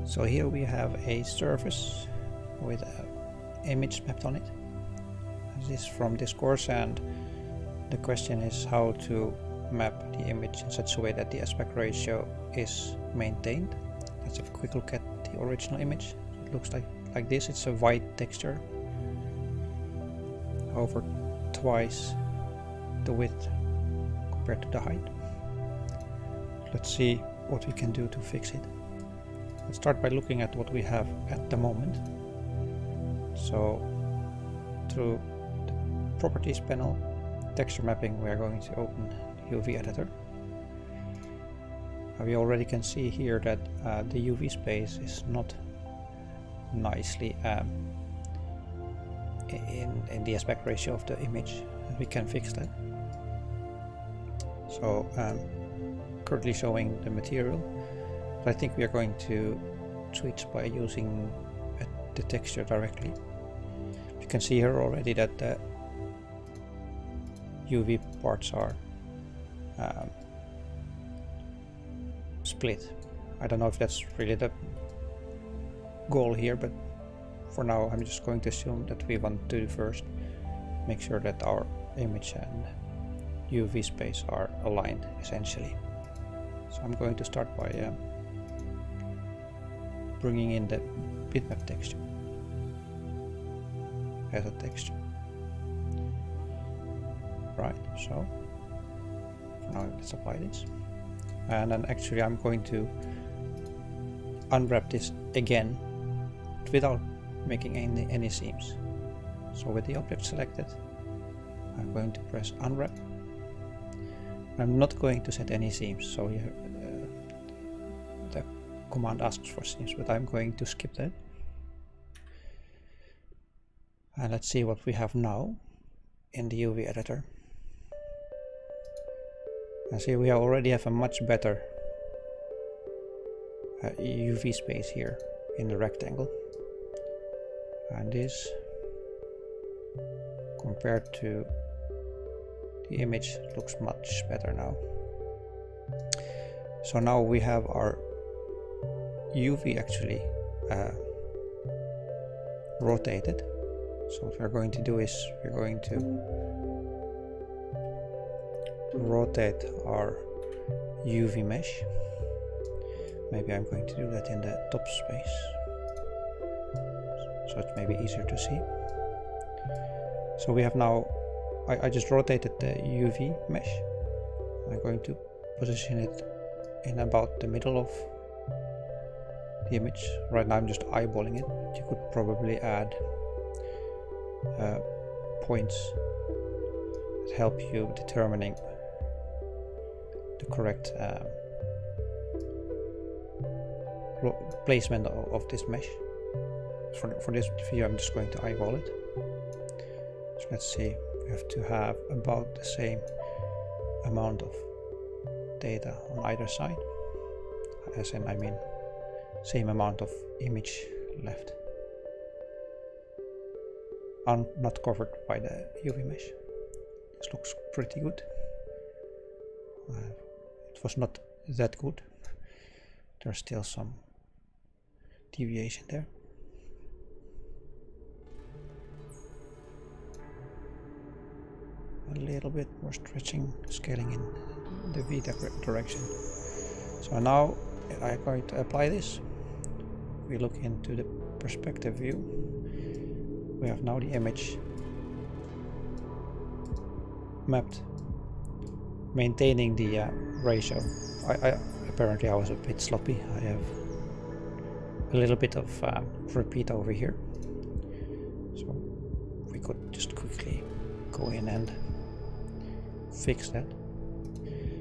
So here we have a surface with an image mapped on it. This is from Discourse, and the question is how to map the image in such a way that the aspect ratio is maintained. Let's have a quick look at the original image. It looks like this. It's a white texture over twice the width compared to the height. Let's see what we can do to fix it. Let's start by looking at what we have at the moment. So through the properties panel, texture mapping, we are going to open UV editor. We already can see here that the UV space is not nicely in the aspect ratio of the image. We can fix that. So currently showing the material, but I think we are going to switch by using the texture directly. You can see here already that the UV parts are split. I don't know if that's really the goal here, but for now I'm just going to assume that we want to first make sure that our image and UV space are aligned essentially. So I'm going to start by bringing in the bitmap texture as a texture. Right, so for now let's apply this. And then actually I'm going to unwrap this again without making any seams. So with the object selected, I'm going to press unwrap. I'm not going to set any seams, so the command asks for seams, but I'm going to skip that. And let's see what we have now in the UV editor. And see, we already have a much better UV space here in the rectangle. And this, compared to the image, looks much better now. So now we have our UV actually rotated. So what we're going to do is we're going to rotate our UV mesh. Maybe I'm going to do that in the top space, so it's maybe easier to see. So we have now, I just rotated the UV mesh. I'm going to position it in about the middle of the image. Right now I'm just eyeballing it. You could probably add points that help you determining the correct placement of this mesh. For this video I'm just going to eyeball it. So let's see, we have to have about the same amount of data on either side, as in I mean same amount of image left not covered by the UV mesh. This looks pretty good. It was not that good. There's still some deviation there. A little bit more stretching, scaling in the V direction. So now I'm going to apply this. We look into the perspective view. We have now the image mapped, maintaining the ratio. Apparently I was a bit sloppy. I have a little bit of repeat over here. So we could just quickly go in and fix that.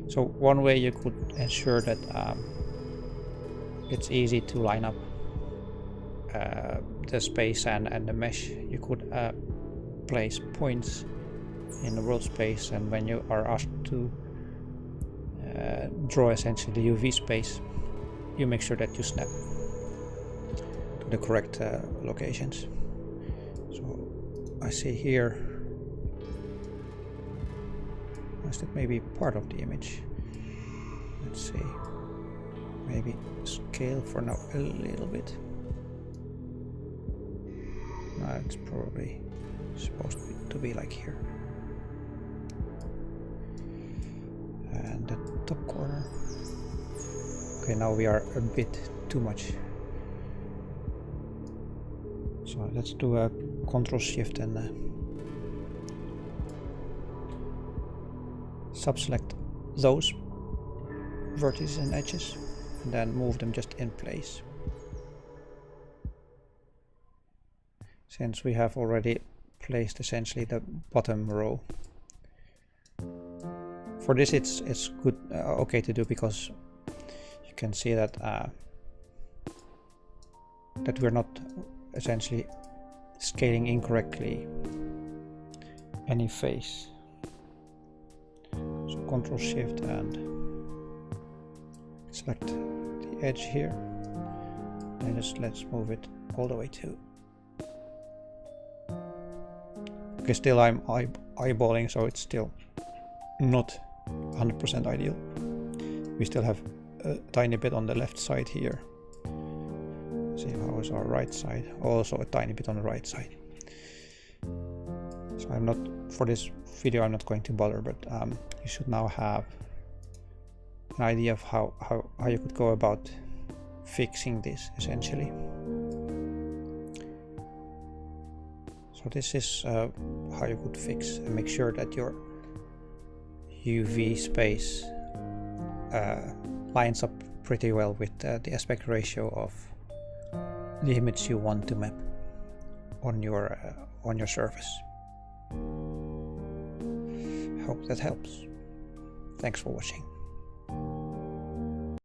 So one way you could ensure that it's easy to line up the space and the mesh, you could place points in the world space, and when you are asked to draw essentially the UV space, you make sure that you snap to the correct locations. So I see here, is that maybe part of the image? Let's see. Maybe scale for now a little bit. No, it's probably supposed to be like here. And the top corner. Okay, now we are a bit too much. So let's do a Control Shift and subselect those vertices and edges, and then move them just in place. Since we have already placed essentially the bottom row. For this it's good, okay to do, because you can see that that we're not essentially scaling incorrectly any face. So Control Shift and select the edge here, and just let's move it all the way to. Okay, still I'm eyeballing, so it's still not 100% ideal. We still have a tiny bit on the left side here. See how is our right side, also a tiny bit on the right side. So I'm not, for this video I'm not going to bother, but you should now have an idea of how you could go about fixing this essentially. So this is how you could fix and make sure that your UV space lines up pretty well with the aspect ratio of the image you want to map on your surface. Hope that helps. Thanks for watching.